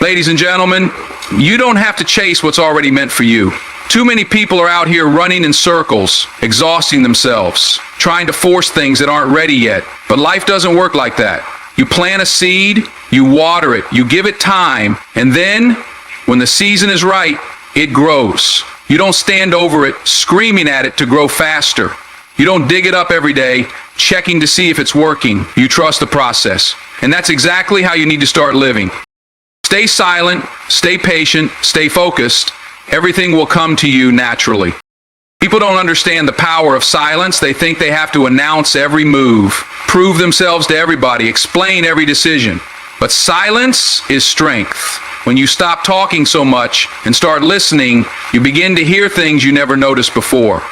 Ladies and gentlemen, you don't have to chase what's already meant for you. Too many people are out here running in circles, exhausting themselves, trying to force things that aren't ready yet. But life doesn't work like that. You plant a seed, you water it, you give it time, and then, when the season is right, it grows. You don't stand over it, screaming at it to grow faster. You don't dig it up every day, checking to see if it's working. You trust the process. And that's exactly how you need to start living. Stay silent, stay patient, stay focused. Everything will come to you naturally. People don't understand the power of silence. They think they have to announce every move, prove themselves to everybody, explain every decision. But silence is strength. When you stop talking so much and start listening, you begin to hear things you never noticed before.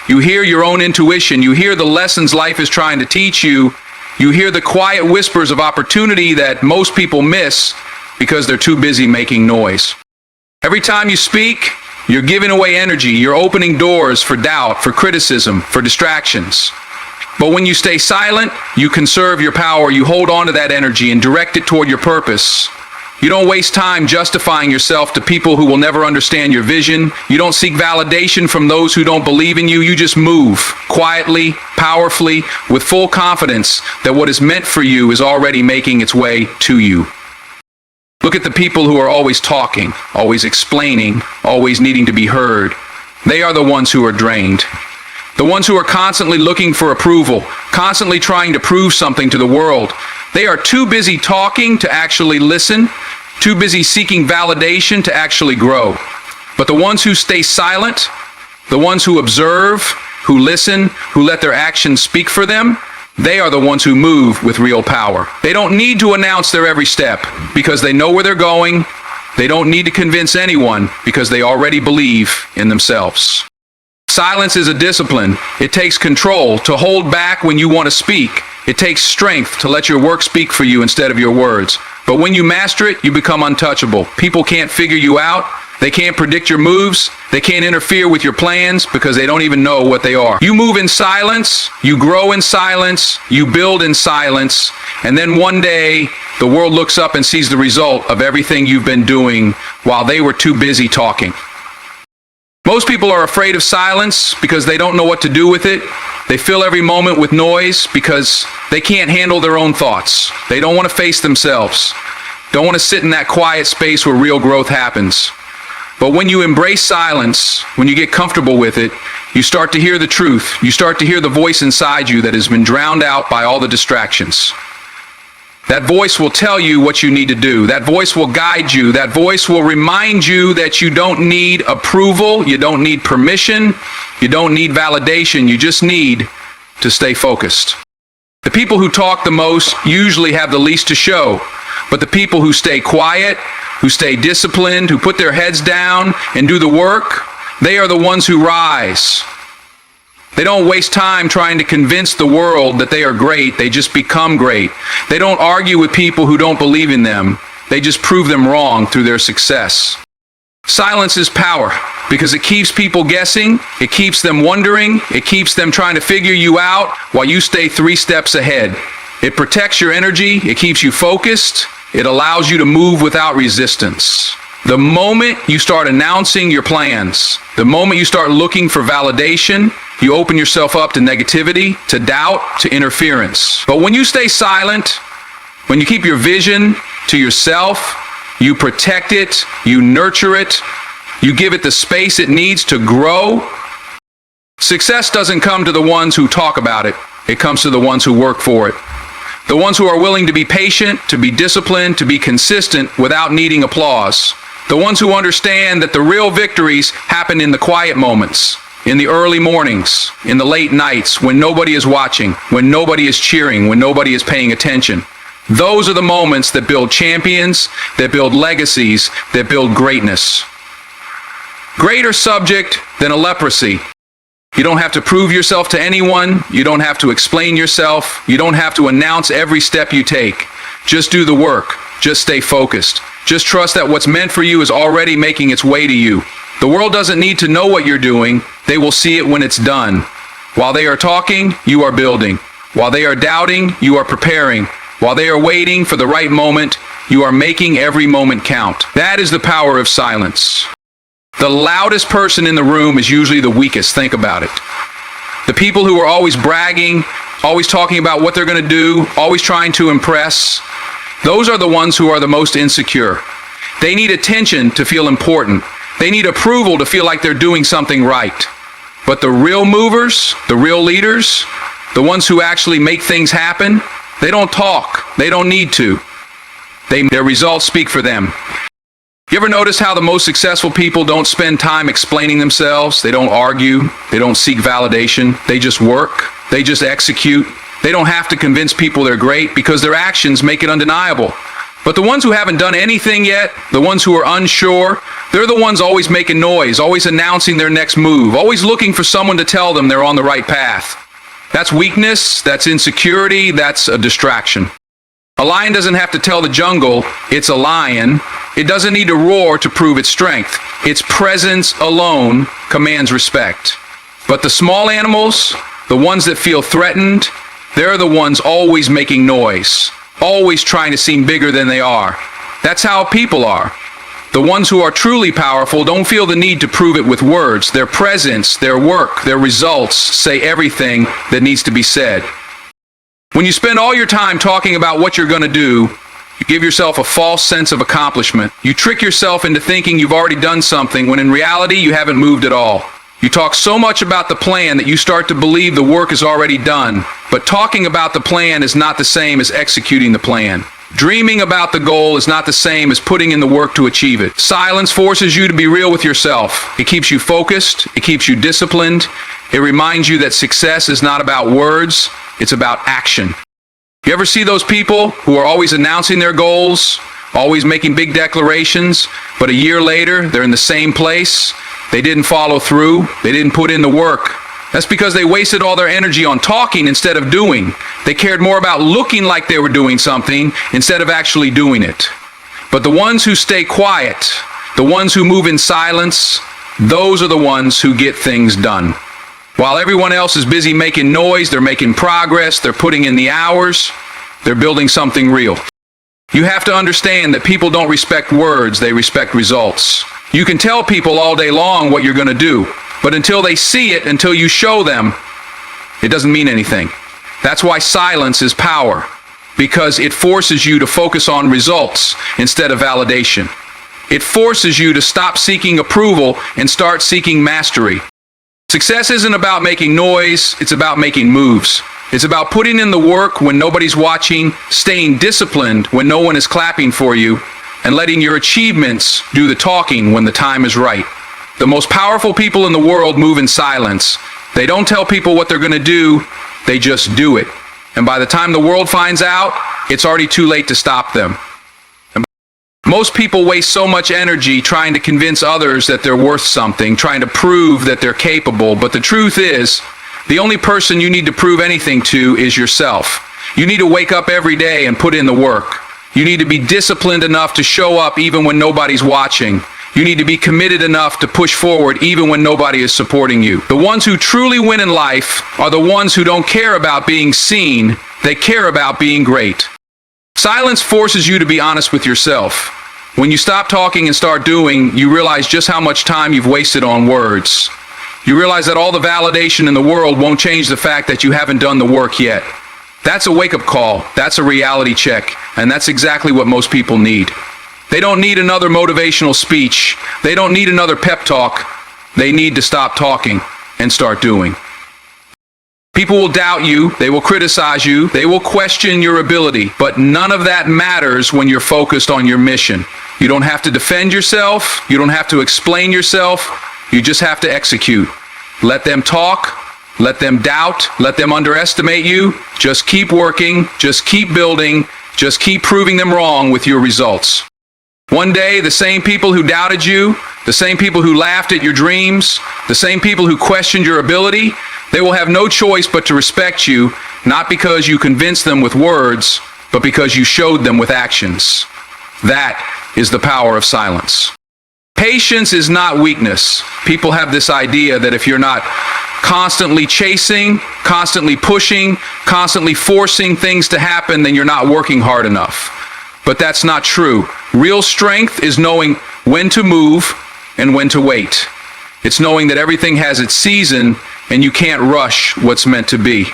You hear your own intuition. You hear the lessons life is trying to teach you. You hear the quiet whispers of opportunity that most people miss because they're too busy making noise. Every time you speak, you're giving away energy. You're opening doors for doubt, for criticism, for distractions. But when you stay silent, you conserve your power. You hold on to that energy and direct it toward your purpose. You don't waste time justifying yourself to people who will never understand your vision. You don't seek validation from those who don't believe in you. You just move quietly, powerfully, with full confidence that what is meant for you is already making its way to you. Look at the people who are always talking, always explaining, always needing to be heard. They are the ones who are drained. The ones who are constantly looking for approval, constantly trying to prove something to the world. They are too busy talking to actually listen, too busy seeking validation to actually grow. But the ones who stay silent, the ones who observe, who listen, who let their actions speak for them, they are the ones who move with real power. They don't need to announce their every step because they know where they're going. They don't need to convince anyone because they already believe in themselves. Silence is a discipline. It takes control to hold back when you want to speak. It takes strength to let your work speak for you instead of your words. But when you master it, you become untouchable. People can't figure you out. They can't predict your moves. They can't interfere with your plans because they don't even know what they are. You move in silence, you grow in silence, you build in silence, and then one day the world looks up and sees the result of everything you've been doing while they were too busy talking. Most people are afraid of silence because they don't know what to do with it. They fill every moment with noise because they can't handle their own thoughts. They don't want to face themselves. Don't want to sit in that quiet space where real growth happens. But when you embrace silence, when you get comfortable with it, you start to hear the truth. You start to hear the voice inside you that has been drowned out by all the distractions. That voice will tell you what you need to do. That voice will guide you. That voice will remind you that you don't need approval. You don't need permission. You don't need validation. You just need to stay focused. The people who talk the most usually have the least to show. But the people who stay quiet, who stay disciplined, who put their heads down and do the work, they are the ones who rise. They don't waste time trying to convince the world that they are great. They just become great. They don't argue with people who don't believe in them. They just prove them wrong through their success. Silence is power because it keeps people guessing. It keeps them wondering. It keeps them trying to figure you out while you stay 3 steps ahead. It protects your energy. It keeps you focused. It allows you to move without resistance. The moment you start announcing your plans, the moment you start looking for validation, you open yourself up to negativity, to doubt, to interference. But when you stay silent, when you keep your vision to yourself, you protect it, you nurture it, you give it the space it needs to grow. Success doesn't come to the ones who talk about it. It comes to the ones who work for it. The ones who are willing to be patient, to be disciplined, to be consistent without needing applause. The ones who understand that the real victories happen in the quiet moments, in the early mornings, in the late nights, when nobody is watching, when nobody is cheering, when nobody is paying attention. Those are the moments that build champions, that build legacies, that build greatness. Greater subject than a leprosy. You don't have to prove yourself to anyone. You don't have to explain yourself. You don't have to announce every step you take. Just do the work. Just stay focused. Just trust that what's meant for you is already making its way to you. The world doesn't need to know what you're doing. They will see it when it's done. While they are talking, you are building. While they are doubting, you are preparing. While they are waiting for the right moment, You are making every moment count. That is the power of silence. The loudest person in the room is usually the weakest. Think about it. The people who are always bragging, always talking about what they're going to do, always trying to impress, those are the ones who are the most insecure. They need attention to feel important. They need approval to feel like they're doing something right. But the real movers, the real leaders, the ones who actually make things happen, they don't talk. They don't need to. Their results speak for them. You ever notice how the most successful people don't spend time explaining themselves? They don't argue. They don't seek validation. They just work. They just execute. They don't have to convince people they're great because their actions make it undeniable. But the ones who haven't done anything yet, the ones who are unsure, they're the ones always making noise, always announcing their next move, always looking for someone to tell them they're on the right path. That's weakness, that's insecurity, that's a distraction. A lion doesn't have to tell the jungle it's a lion. It doesn't need to roar to prove its strength. Its presence alone commands respect. But the small animals, the ones that feel threatened, they're the ones always making noise, always trying to seem bigger than they are. That's how people are. The ones who are truly powerful don't feel the need to prove it with words. Their presence, their work, their results say everything that needs to be said. When you spend all your time talking about what you're going to do, you give yourself a false sense of accomplishment. You trick yourself into thinking you've already done something when in reality you haven't moved at all. You talk so much about the plan that you start to believe the work is already done. But talking about the plan is not the same as executing the plan. Dreaming about the goal is not the same as putting in the work to achieve it. Silence forces you to be real with yourself. It keeps you focused. It keeps you disciplined. It reminds you that success is not about words. It's about action. You ever see those people who are always announcing their goals, always making big declarations, but a year later they're in the same place? They didn't follow through. They didn't put in the work. That's because they wasted all their energy on talking instead of doing. They cared more about looking like they were doing something instead of actually doing it. But the ones who stay quiet, the ones who move in silence, those are the ones who get things done. While everyone else is busy making noise, they're making progress, they're putting in the hours, they're building something real. You have to understand that people don't respect words, they respect results. You can tell people all day long what you're going to do, but until they see it, until you show them, it doesn't mean anything. That's why silence is power, because it forces you to focus on results instead of validation. It forces you to stop seeking approval and start seeking mastery. Success isn't about making noise, it's about making moves. It's about putting in the work when nobody's watching, staying disciplined when no one is clapping for you, and letting your achievements do the talking when the time is right. The most powerful people in the world move in silence. They don't tell people what they're going to do, they just do it. And by the time the world finds out, it's already too late to stop them. Most people waste so much energy trying to convince others that they're worth something, trying to prove that they're capable. But the truth is, the only person you need to prove anything to is yourself. You need to wake up every day and put in the work. You need to be disciplined enough to show up even when nobody's watching. You need to be committed enough to push forward even when nobody is supporting you. The ones who truly win in life are the ones who don't care about being seen, they care about being great. Silence forces you to be honest with yourself. When you stop talking and start doing, you realize just how much time you've wasted on words. You realize that all the validation in the world won't change the fact that you haven't done the work yet. That's a wake-up call. That's a reality check. And that's exactly what most people need. They don't need another motivational speech. They don't need another pep talk. They need to stop talking and start doing. People will doubt you, they will criticize you, they will question your ability, but none of that matters when you're focused on your mission. You don't have to defend yourself, you don't have to explain yourself, you just have to execute. Let them talk, let them doubt, let them underestimate you. Just keep working, just keep building, just keep proving them wrong with your results. One day, the same people who doubted you, the same people who laughed at your dreams, the same people who questioned your ability, they will have no choice but to respect you, not because you convinced them with words, but because you showed them with actions. That is the power of silence. Patience is not weakness. People have this idea that if you're not constantly chasing, constantly pushing, constantly forcing things to happen, then you're not working hard enough. But that's not true. Real strength is knowing when to move and when to wait. It's knowing that everything has its season and you can't rush what's meant to be.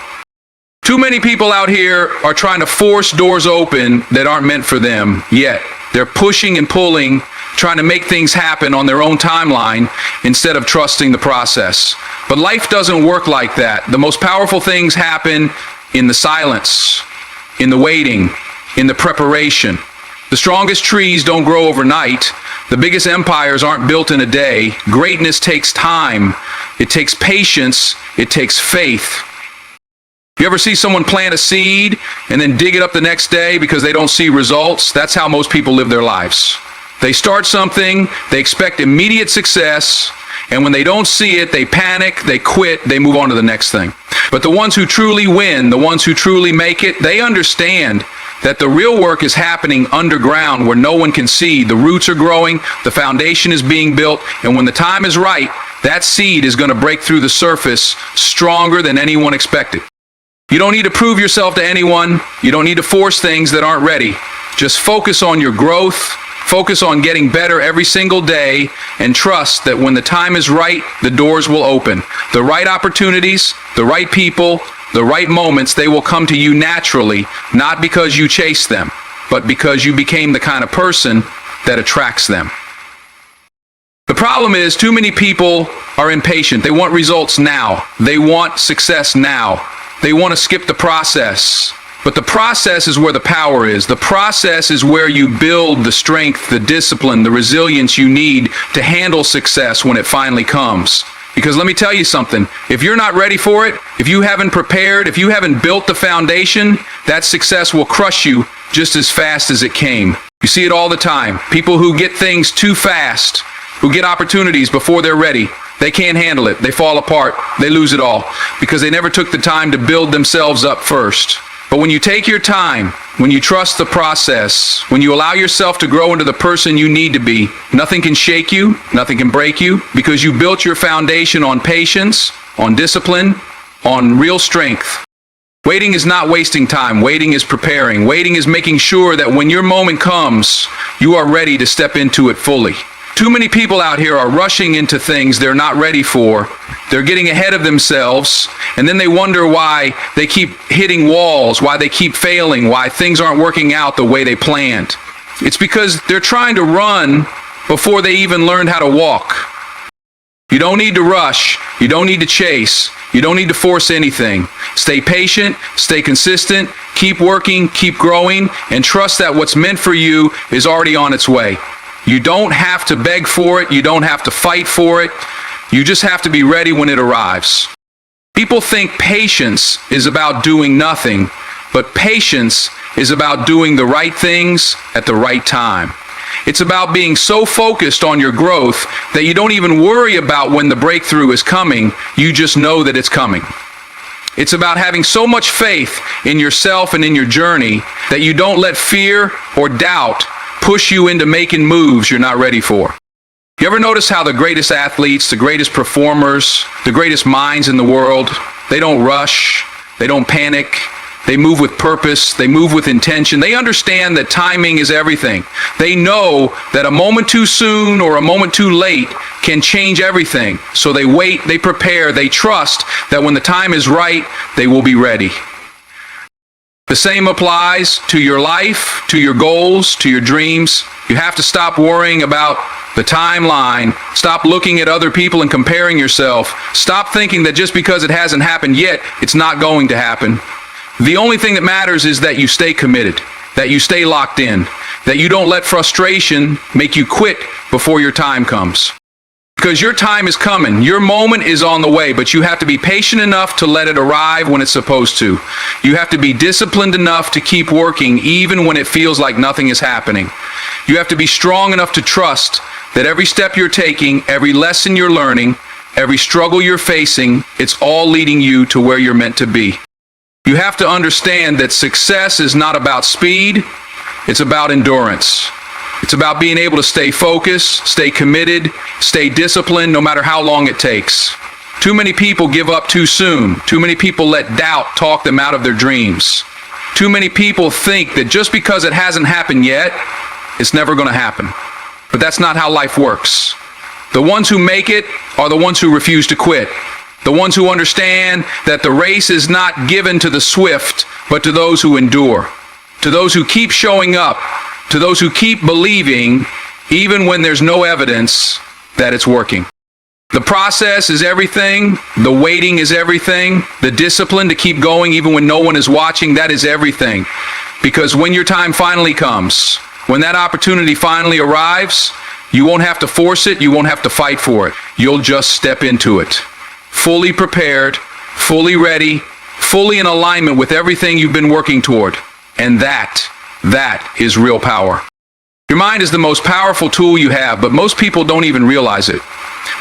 Too many people out here are trying to force doors open that aren't meant for them yet. They're pushing and pulling, trying to make things happen on their own timeline instead of trusting the process. But life doesn't work like that. The most powerful things happen in the silence, in the waiting, in the preparation. The strongest trees don't grow overnight. The biggest empires aren't built in a day. Greatness takes time. It takes patience. It takes faith. You ever see someone plant a seed and then dig it up the next day because they don't see results? That's how most people live their lives. They start something, they expect immediate success, and when they don't see it, they panic, they quit, they move on to the next thing. But the ones who truly win, the ones who truly make it, they understand that the real work is happening underground where no one can see. The roots are growing, the foundation is being built, and when the time is right, that seed is going to break through the surface stronger than anyone expected. You don't need to prove yourself to anyone. You don't need to force things that aren't ready. Just focus on your growth, focus on getting better every single day, and trust that when the time is right, the doors will open. The right opportunities, the right people, the right moments, they will come to you naturally, not because you chase them, but because you became the kind of person that attracts them. The problem is, too many people are impatient. They want results now. They want success now. They want to skip the process. But the process is where the power is. The process is where you build the strength, the discipline, the resilience you need to handle success when it finally comes. Because let me tell you something, if you're not ready for it, if you haven't prepared, if you haven't built the foundation, that success will crush you just as fast as it came. You see it all the time. People who get things too fast, who get opportunities before they're ready, they can't handle it. They fall apart. They lose it all because they never took the time to build themselves up first. But when you take your time, when you trust the process, when you allow yourself to grow into the person you need to be, nothing can shake you, nothing can break you, because you built your foundation on patience, on discipline, on real strength. Waiting is not wasting time. Waiting is preparing. Waiting is making sure that when your moment comes, you are ready to step into it fully. Too many people out here are rushing into things they're not ready for. They're getting ahead of themselves, and then they wonder why they keep hitting walls, why they keep failing, why things aren't working out the way they planned. It's because they're trying to run before they even learned how to walk. You don't need to rush. You don't need to chase. You don't need to force anything. Stay patient, stay consistent, keep working, keep growing, and trust that what's meant for you is already on its way. You don't have to beg for it. You don't have to fight for it. You just have to be ready when it arrives. People think patience is about doing nothing, but patience is about doing the right things at the right time. It's about being so focused on your growth that you don't even worry about when the breakthrough is coming. You just know that it's coming. It's about having so much faith in yourself and in your journey that you don't let fear or doubt push you into making moves you're not ready for. You ever notice how the greatest athletes, the greatest performers, the greatest minds in the world, they don't rush, they don't panic, they move with purpose, they move with intention. They understand that timing is everything. They know that a moment too soon or a moment too late can change everything. So they wait, they prepare, they trust that when the time is right, they will be ready. The same applies to your life, to your goals, to your dreams. You have to stop worrying about the timeline. Stop looking at other people and comparing yourself. Stop thinking that just because it hasn't happened yet, it's not going to happen. The only thing that matters is that you stay committed, that you stay locked in, that you don't let frustration make you quit before your time comes. Because your time is coming. Your moment is on the way, but you have to be patient enough to let it arrive when it's supposed to. You have to be disciplined enough to keep working even when it feels like nothing is happening. You have to be strong enough to trust that every step you're taking, every lesson you're learning, every struggle you're facing, it's all leading you to where you're meant to be. You have to understand that success is not about speed, it's about endurance. It's about being able to stay focused, stay committed, stay disciplined, no matter how long it takes. Too many people give up too soon. Too many people let doubt talk them out of their dreams. Too many people think that just because it hasn't happened yet, it's never going to happen. But that's not how life works. The ones who make it are the ones who refuse to quit. The ones who understand that the race is not given to the swift, but to those who endure. To those who keep showing up. To those who keep believing, even when there's no evidence that it's working. The process is everything. The waiting is everything. The discipline to keep going even when no one is watching, that is everything. Because when your time finally comes, when that opportunity finally arrives, you won't have to force it. You won't have to fight for it. You'll just step into it. Fully prepared, fully ready, fully in alignment with everything you've been working toward. And that is real power. Your mind is the most powerful tool you have, but most people don't even realize it.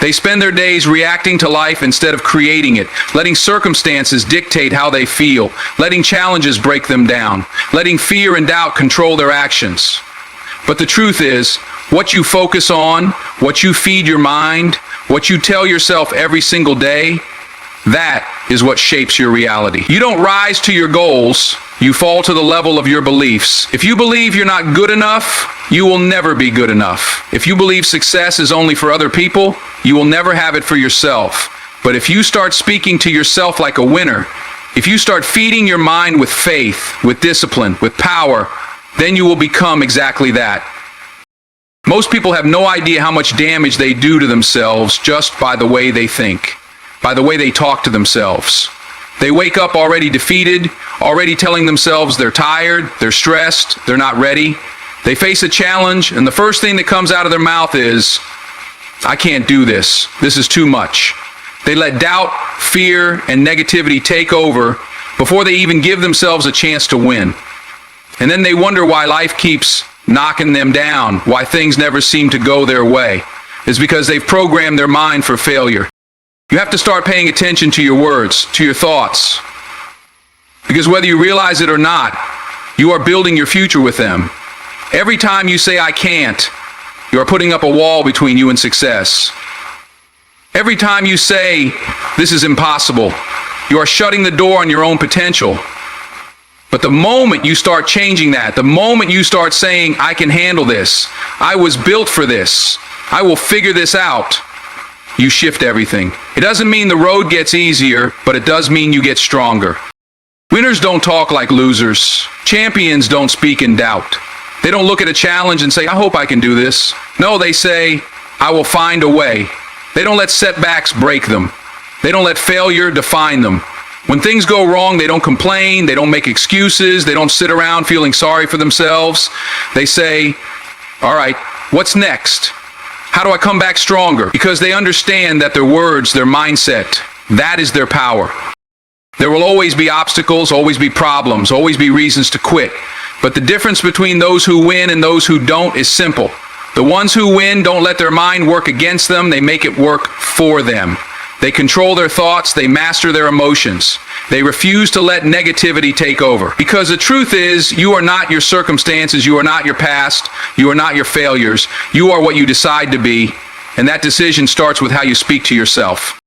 They spend their days reacting to life instead of creating it, letting circumstances dictate how they feel, letting challenges break them down, letting fear and doubt control their actions. But the truth is, what you focus on, what you feed your mind, what you tell yourself every single day, that is what shapes your reality. You don't rise to your goals, you fall to the level of your beliefs. If you believe you're not good enough, you will never be good enough. If you believe success is only for other people, you will never have it for yourself. But if you start speaking to yourself like a winner, if you start feeding your mind with faith, with discipline, with power, then you will become exactly that. Most people have no idea how much damage they do to themselves just by the way they think, by the way they talk to themselves. They wake up already defeated, already telling themselves they're tired, they're stressed, they're not ready. They face a challenge, and the first thing that comes out of their mouth is, I can't do this. This is too much. They let doubt, fear, and negativity take over before they even give themselves a chance to win. And then they wonder why life keeps knocking them down, why things never seem to go their way. It's because they've programmed their mind for failure. You have to start paying attention to your words, to your thoughts. Because whether you realize it or not, you are building your future with them. Every time you say, I can't, you are putting up a wall between you and success. Every time you say, this is impossible, you are shutting the door on your own potential. But the moment you start changing that, the moment you start saying, I can handle this, I was built for this, I will figure this out, you shift everything. It doesn't mean the road gets easier, but it does mean you get stronger. Winners don't talk like losers. Champions don't speak in doubt. They don't look at a challenge and say, I hope I can do this. No, they say, I will find a way. They don't let setbacks break them. They don't let failure define them. When things go wrong, they don't complain, they don't make excuses, they don't sit around feeling sorry for themselves. They say, all right, what's next? How do I come back stronger? Because they understand that their words, their mindset, that is their power. There will always be obstacles, always be problems, always be reasons to quit. But the difference between those who win and those who don't is simple. The ones who win don't let their mind work against them, they make it work for them. They control their thoughts, they master their emotions. They refuse to let negativity take over. Because the truth is, you are not your circumstances, you are not your past, you are not your failures. You are what you decide to be, and that decision starts with how you speak to yourself.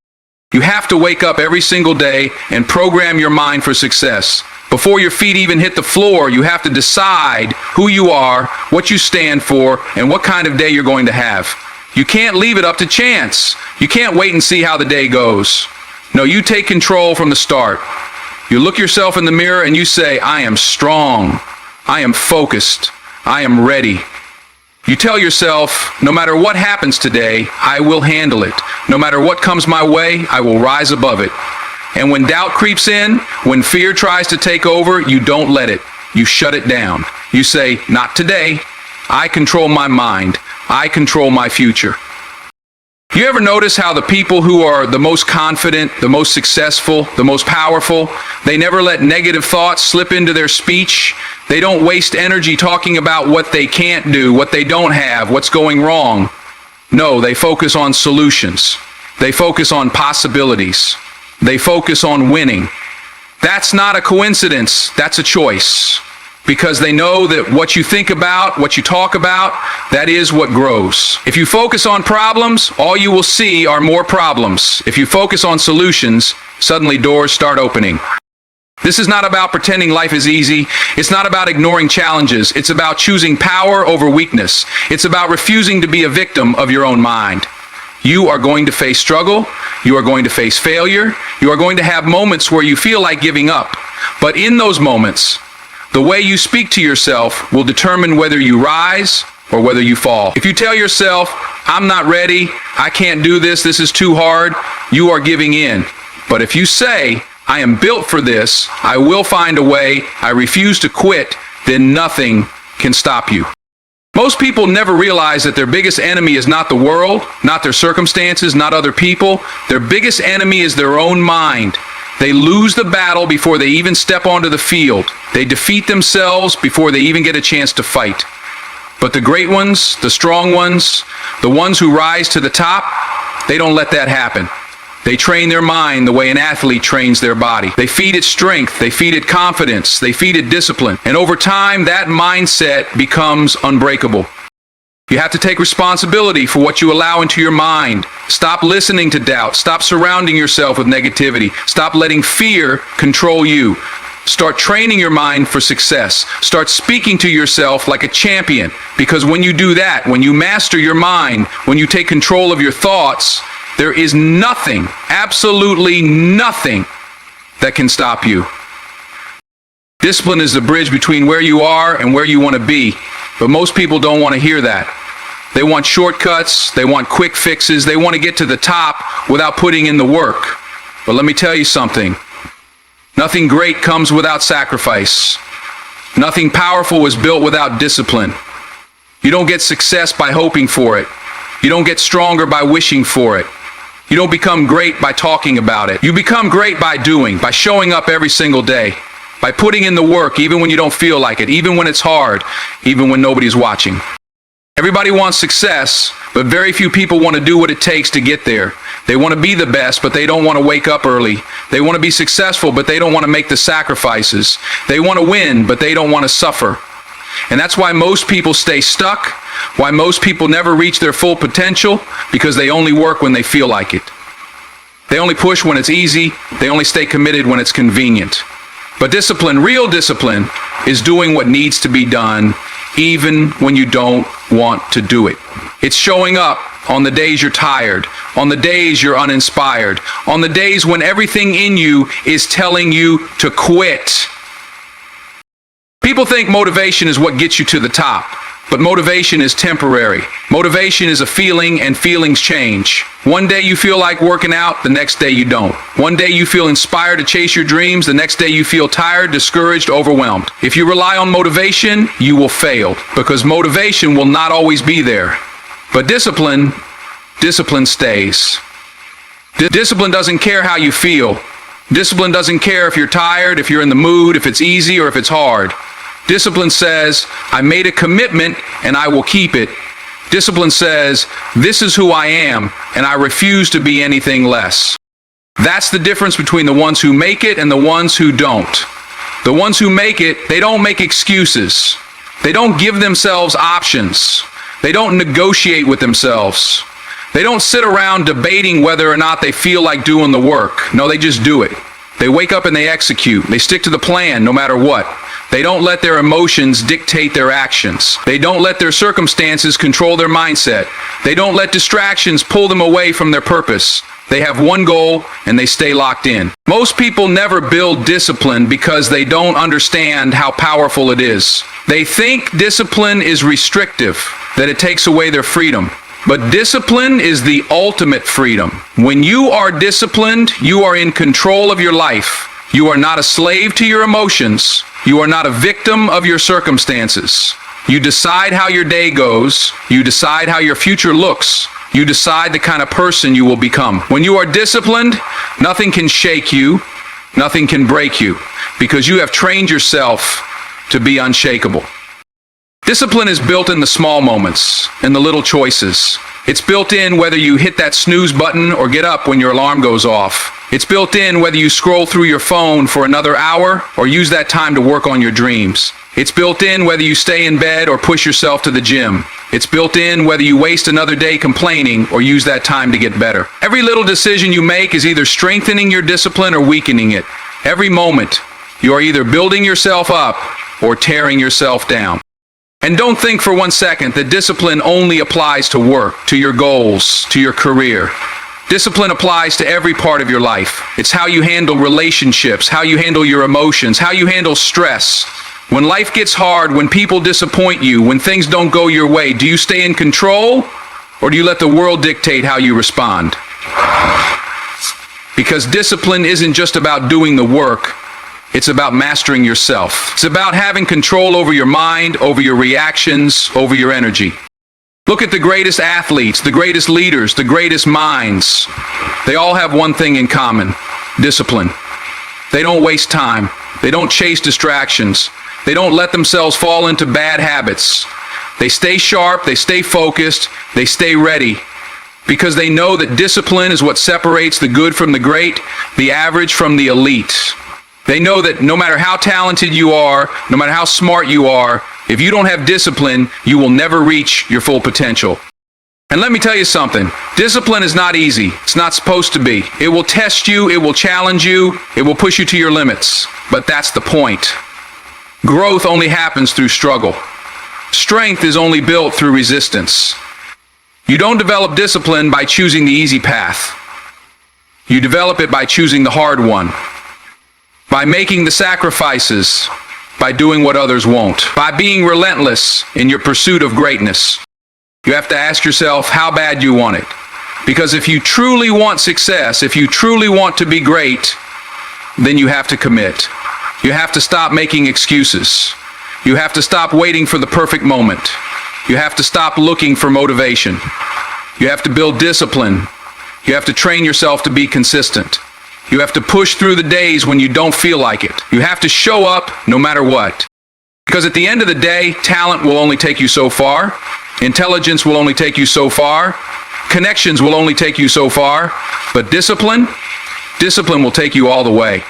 You have to wake up every single day and program your mind for success. Before your feet even hit the floor, you have to decide who you are, what you stand for, and what kind of day you're going to have. You can't leave it up to chance. You can't wait and see how the day goes. No, you take control from the start. You look yourself in the mirror and you say, I am strong. I am focused. I am ready. You tell yourself, no matter what happens today, I will handle it. No matter what comes my way, I will rise above it. And when doubt creeps in, when fear tries to take over, you don't let it. You shut it down. You say, not today. I control my mind. I control my future. You ever notice how the people who are the most confident, the most successful, the most powerful, they never let negative thoughts slip into their speech? They don't waste energy talking about what they can't do, what they don't have, what's going wrong. No, they focus on solutions. They focus on possibilities. They focus on winning. That's not a coincidence, that's a choice. Because they know that what you think about, what you talk about, that is what grows. If you focus on problems, all you will see are more problems. If you focus on solutions, suddenly doors start opening. This is not about pretending life is easy. It's not about ignoring challenges. It's about choosing power over weakness. It's about refusing to be a victim of your own mind. You are going to face struggle. You are going to face failure. You are going to have moments where you feel like giving up. But in those moments, the way you speak to yourself will determine whether you rise or whether you fall. If you tell yourself, I'm not ready, I can't do this, this is too hard, you are giving in. But if you say, I am built for this, I will find a way, I refuse to quit, then nothing can stop you. Most people never realize that their biggest enemy is not the world, not their circumstances, not other people. Their biggest enemy is their own mind. They lose the battle before they even step onto the field. They defeat themselves before they even get a chance to fight. But the great ones, the strong ones, the ones who rise to the top, they don't let that happen. They train their mind the way an athlete trains their body. They feed it strength, they feed it confidence, they feed it discipline. And over time, that mindset becomes unbreakable. You have to take responsibility for what you allow into your mind. Stop listening to doubt. Stop surrounding yourself with negativity. Stop letting fear control you. Start training your mind for success. Start speaking to yourself like a champion. Because when you do that, when you master your mind, when you take control of your thoughts, there is nothing, absolutely nothing, that can stop you. Discipline is the bridge between where you are and where you want to be. But most people don't want to hear that. They want shortcuts, they want quick fixes, they want to get to the top without putting in the work. But let me tell you something. Nothing great comes without sacrifice. Nothing powerful is built without discipline. You don't get success by hoping for it. You don't get stronger by wishing for it. You don't become great by talking about it. You become great by doing, by showing up every single day, by putting in the work even when you don't feel like it, even when it's hard, even when nobody's watching. Everybody wants success, but very few people want to do what it takes to get there. They want to be the best, but they don't want to wake up early. They want to be successful, but they don't want to make the sacrifices. They want to win, but they don't want to suffer. And that's why most people stay stuck, why most people never reach their full potential, because they only work when they feel like it. They only push when it's easy. They only stay committed when it's convenient. But discipline, real discipline, is doing what needs to be done, even when you don't want to do it. It's showing up on the days you're tired, on the days you're uninspired, on the days when everything in you is telling you to quit. People think motivation is what gets you to the top, but motivation is temporary. Motivation is a feeling, and feelings change. One day you feel like working out, the next day you don't. One day you feel inspired to chase your dreams, the next day you feel tired, discouraged, overwhelmed. If you rely on motivation, you will fail, because motivation will not always be there. But discipline stays. Discipline doesn't care how you feel. Discipline doesn't care if you're tired, if you're in the mood, if it's easy or if it's hard. Discipline says, I made a commitment and I will keep it. Discipline says, this is who I am and I refuse to be anything less. That's the difference between the ones who make it and the ones who don't. The ones who make it, they don't make excuses. They don't give themselves options. They don't negotiate with themselves. They don't sit around debating whether or not they feel like doing the work. No, they just do it. They wake up and they execute. They stick to the plan no matter what. They don't let their emotions dictate their actions. They don't let their circumstances control their mindset. They don't let distractions pull them away from their purpose. They have one goal and they stay locked in. Most people never build discipline because they don't understand how powerful it is. They think discipline is restrictive, that it takes away their freedom. But discipline is the ultimate freedom. When you are disciplined, you are in control of your life. You are not a slave to your emotions. You are not a victim of your circumstances. You decide how your day goes. You decide how your future looks. You decide the kind of person you will become. When you are disciplined, nothing can shake you. Nothing can break you, because you have trained yourself to be unshakable. Discipline is built in the small moments, in the little choices. It's built in whether you hit that snooze button or get up when your alarm goes off. It's built in whether you scroll through your phone for another hour or use that time to work on your dreams. It's built in whether you stay in bed or push yourself to the gym. It's built in whether you waste another day complaining or use that time to get better. Every little decision you make is either strengthening your discipline or weakening it. Every moment, You are either building yourself up or tearing yourself down. And don't think for 1 second that discipline only applies to work, to your goals, to your career. Discipline applies to every part of your life. It's how you handle relationships, how you handle your emotions, how you handle stress. When life gets hard, when people disappoint you, when things don't go your way, do you stay in control or do you let the world dictate how you respond? Because discipline isn't just about doing the work. It's about mastering yourself. It's about having control over your mind, over your reactions, over your energy. Look at the greatest athletes, the greatest leaders, the greatest minds. They all have one thing in common: discipline. They don't waste time. They don't chase distractions. They don't let themselves fall into bad habits. They stay sharp, they stay focused, they stay ready. Because they know that discipline is what separates the good from the great, the average from the elite. They know that no matter how talented you are, no matter how smart you are, if you don't have discipline, you will never reach your full potential. And let me tell you something, discipline is not easy. It's not supposed to be. It will test you, it will challenge you, it will push you to your limits. But that's the point. Growth only happens through struggle. Strength is only built through resistance. You don't develop discipline by choosing the easy path. You develop it by choosing the hard one. By making the sacrifices, by doing what others won't, by being relentless in your pursuit of greatness. You have to ask yourself how bad you want it. Because if you truly want success, if you truly want to be great, then you have to commit. You have to stop making excuses. You have to stop waiting for the perfect moment. You have to stop looking for motivation. You have to build discipline. You have to train yourself to be consistent. You have to push through the days when you don't feel like it. You have to show up no matter what. Because at the end of the day, talent will only take you so far. Intelligence will only take you so far. Connections will only take you so far. But discipline will take you all the way.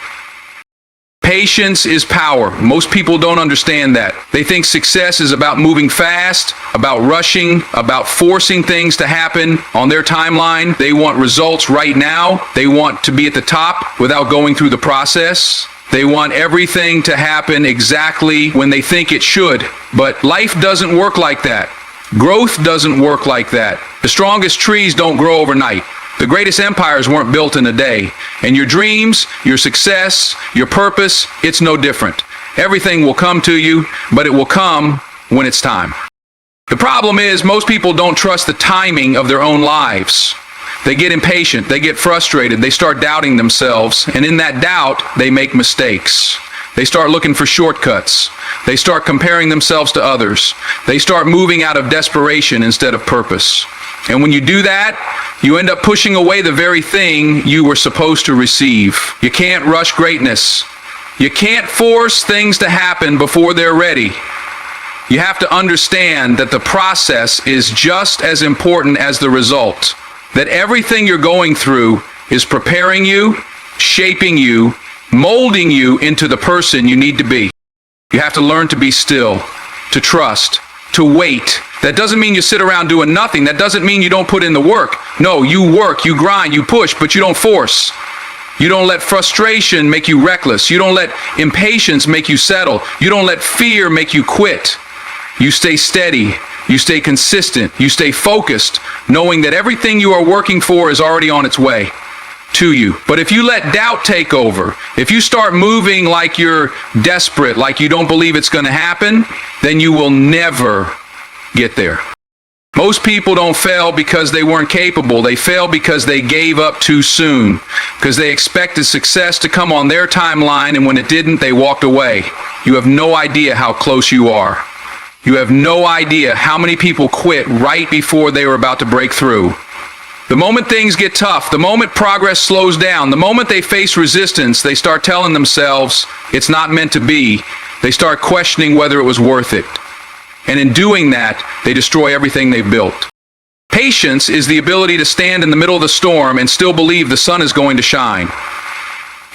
Patience is power. Most people don't understand that. They think success is about moving fast, about rushing, about forcing things to happen on their timeline. They want results right now. They want to be at the top without going through the process. They want everything to happen exactly when they think it should. But life doesn't work like that. Growth doesn't work like that. The strongest trees don't grow overnight. The greatest empires weren't built in a day. And your dreams, your success, your purpose, it's no different. Everything will come to you, but it will come when it's time. The problem is most people don't trust the timing of their own lives. They get impatient, they get frustrated, they start doubting themselves, and in that doubt, they make mistakes. They start looking for shortcuts. They start comparing themselves to others. They start moving out of desperation instead of purpose. And when you do that, you end up pushing away the very thing you were supposed to receive. You can't rush greatness. You can't force things to happen before they're ready. You have to understand that the process is just as important as the result. That everything you're going through is preparing you, shaping you, molding you into the person you need to be. You have to learn to be still, to trust, to wait. That doesn't mean you sit around doing nothing. That doesn't mean you don't put in the work. No, you work, you grind, you push, but you don't force. You don't let frustration make you reckless. You don't let impatience make you settle. You don't let fear make you quit. You stay steady. You stay consistent. You stay focused, knowing that everything you are working for is already on its way to you. But if you let doubt take over, if you start moving like you're desperate, like you don't believe it's going to happen, then you will never get there. Most people don't fail because they weren't capable. They fail because they gave up too soon, because they expected success to come on their timeline, and when it didn't, they walked away. You have no idea how close you are. You have no idea how many people quit right before they were about to break through. The moment things get tough, the moment progress slows down, the moment they face resistance, they start telling themselves it's not meant to be. They start questioning whether it was worth it. And in doing that, they destroy everything they've built. Patience is the ability to stand in the middle of the storm and still believe the sun is going to shine.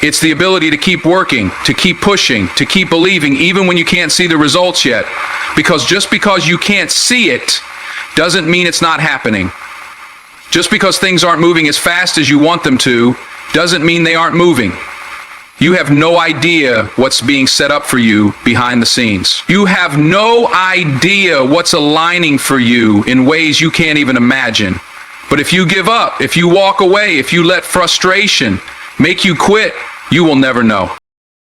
It's the ability to keep working, to keep pushing, to keep believing even when you can't see the results yet. Because just because you can't see it doesn't mean it's not happening. Just because things aren't moving as fast as you want them to doesn't mean they aren't moving. You have no idea what's being set up for you behind the scenes. You have no idea what's aligning for you in ways you can't even imagine. But if you give up, if you walk away, if you let frustration make you quit, you will never know.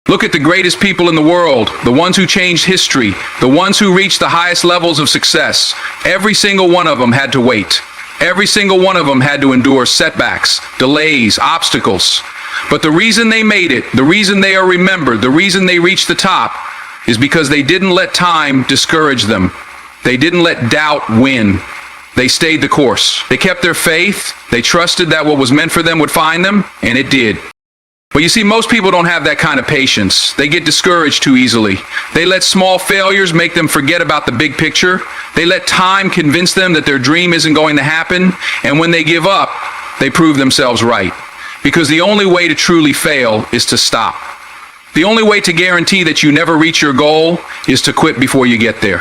Look at the greatest people in the world, the ones who changed history, the ones who reached the highest levels of success. Every single one of them had to wait. Every single one of them had to endure setbacks, delays, obstacles. But the reason they made it, the reason they are remembered, the reason they reached the top is because they didn't let time discourage them. They didn't let doubt win. They stayed the course. They kept their faith. They trusted that what was meant for them would find them, and it did. But you see, most people don't have that kind of patience. They get discouraged too easily. They let small failures make them forget about the big picture. They let time convince them that their dream isn't going to happen. And when they give up, they prove themselves right. Because the only way to truly fail is to stop. The only way to guarantee that you never reach your goal is to quit before you get there.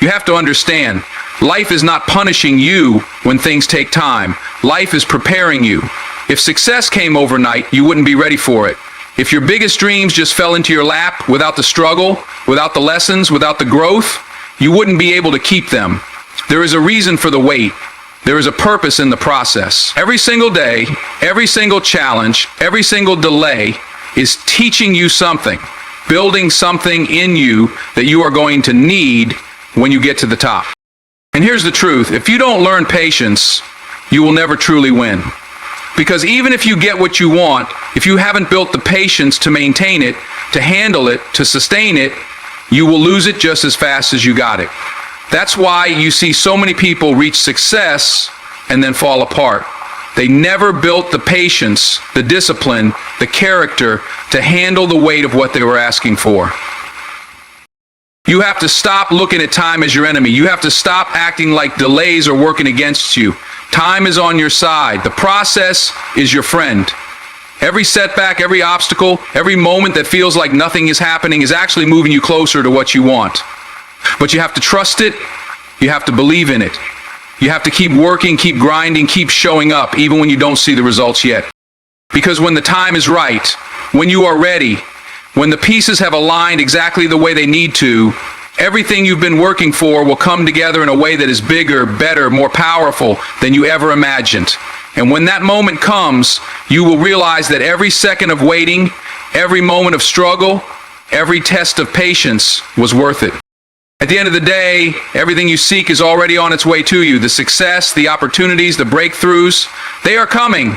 You have to understand, life is not punishing you when things take time. Life is preparing you. If success came overnight, you wouldn't be ready for it. If your biggest dreams just fell into your lap without the struggle, without the lessons, without the growth, you wouldn't be able to keep them. There is a reason for the wait. There is a purpose in the process. Every single day, every single challenge, every single delay is teaching you something, building something in you that you are going to need when you get to the top. And here's the truth. If you don't learn patience, you will never truly win. Because even if you get what you want, if you haven't built the patience to maintain it, to handle it, to sustain it, you will lose it just as fast as you got it. That's why you see so many people reach success and then fall apart. They never built the patience, the discipline, the character to handle the weight of what they were asking for. You have to stop looking at time as your enemy. You have to stop acting like delays are working against you. Time is on your side. The process is your friend. Every setback, every obstacle, every moment that feels like nothing is happening is actually moving you closer to what you want. But you have to trust it. You have to believe in it. You have to keep working, keep grinding, keep showing up, even when you don't see the results yet. Because when the time is right, when you are ready, when the pieces have aligned exactly the way they need to, everything you've been working for will come together in a way that is bigger, better, more powerful than you ever imagined. And when that moment comes, you will realize that every second of waiting, every moment of struggle, every test of patience was worth it. At the end of the day, everything you seek is already on its way to you. The success, the opportunities, the breakthroughs, they are coming.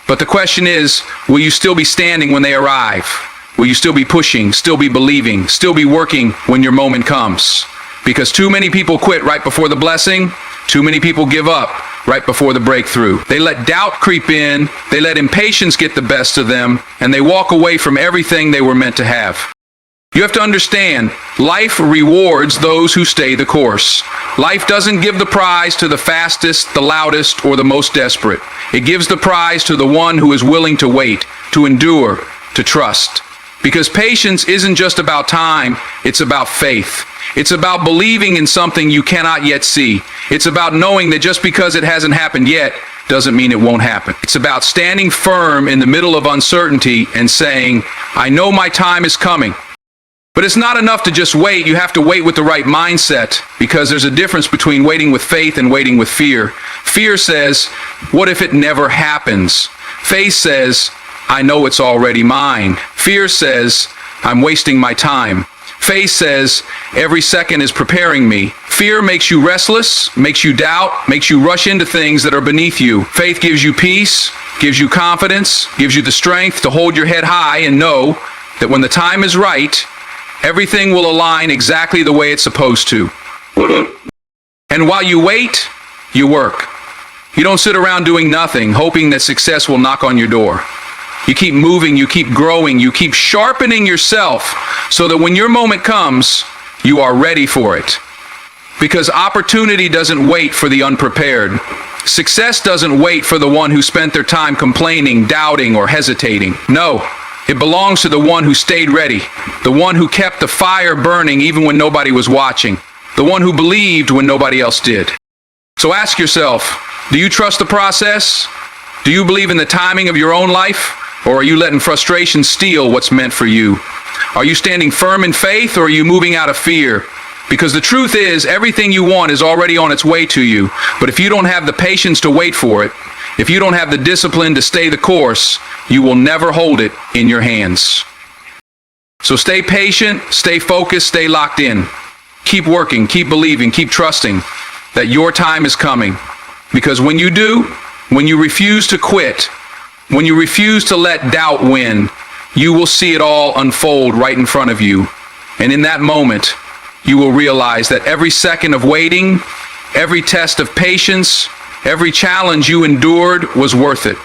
But the question is, will you still be standing when they arrive? Will you still be pushing, still be believing, still be working when your moment comes? Because too many people quit right before the blessing. Too many people give up right before the breakthrough. They let doubt creep in, they let impatience get the best of them, and they walk away from everything they were meant to have. You have to understand, life rewards those who stay the course. Life doesn't give the prize to the fastest, the loudest, or the most desperate. It gives the prize to the one who is willing to wait, to endure, to trust. Because patience isn't just about time, it's about faith. It's about believing in something you cannot yet see. It's about knowing that just because it hasn't happened yet, doesn't mean it won't happen. It's about standing firm in the middle of uncertainty and saying, I know my time is coming. But it's not enough to just wait. You have to wait with the right mindset, because there's a difference between waiting with faith and waiting with fear. Fear says, what if it never happens? Faith says, I know it's already mine. Fear says, I'm wasting my time. Faith says, every second is preparing me. Fear makes you restless, makes you doubt, makes you rush into things that are beneath you. Faith gives you peace, gives you confidence, gives you the strength to hold your head high and know that when the time is right, everything will align exactly the way it's supposed to. And while you wait, you work. You don't sit around doing nothing, hoping that success will knock on your door. You keep moving, you keep growing, you keep sharpening yourself so that when your moment comes, you are ready for it. Because opportunity doesn't wait for the unprepared. Success doesn't wait for the one who spent their time complaining, doubting, or hesitating. No. It belongs to the one who stayed ready, the one who kept the fire burning even when nobody was watching, the one who believed when nobody else did. So ask yourself, do you trust the process? Do you believe in the timing of your own life? Or are you letting frustration steal what's meant for you? Are you standing firm in faith, or are you moving out of fear? Because the truth is, everything you want is already on its way to you. But if you don't have the patience to wait for it, if you don't have the discipline to stay the course, you will never hold it in your hands. So stay patient, stay focused, stay locked in. Keep working, keep believing, keep trusting that your time is coming. Because when you do, when you refuse to quit, when you refuse to let doubt win, you will see it all unfold right in front of you. And in that moment, you will realize that every second of waiting, every test of patience, every challenge you endured was worth it.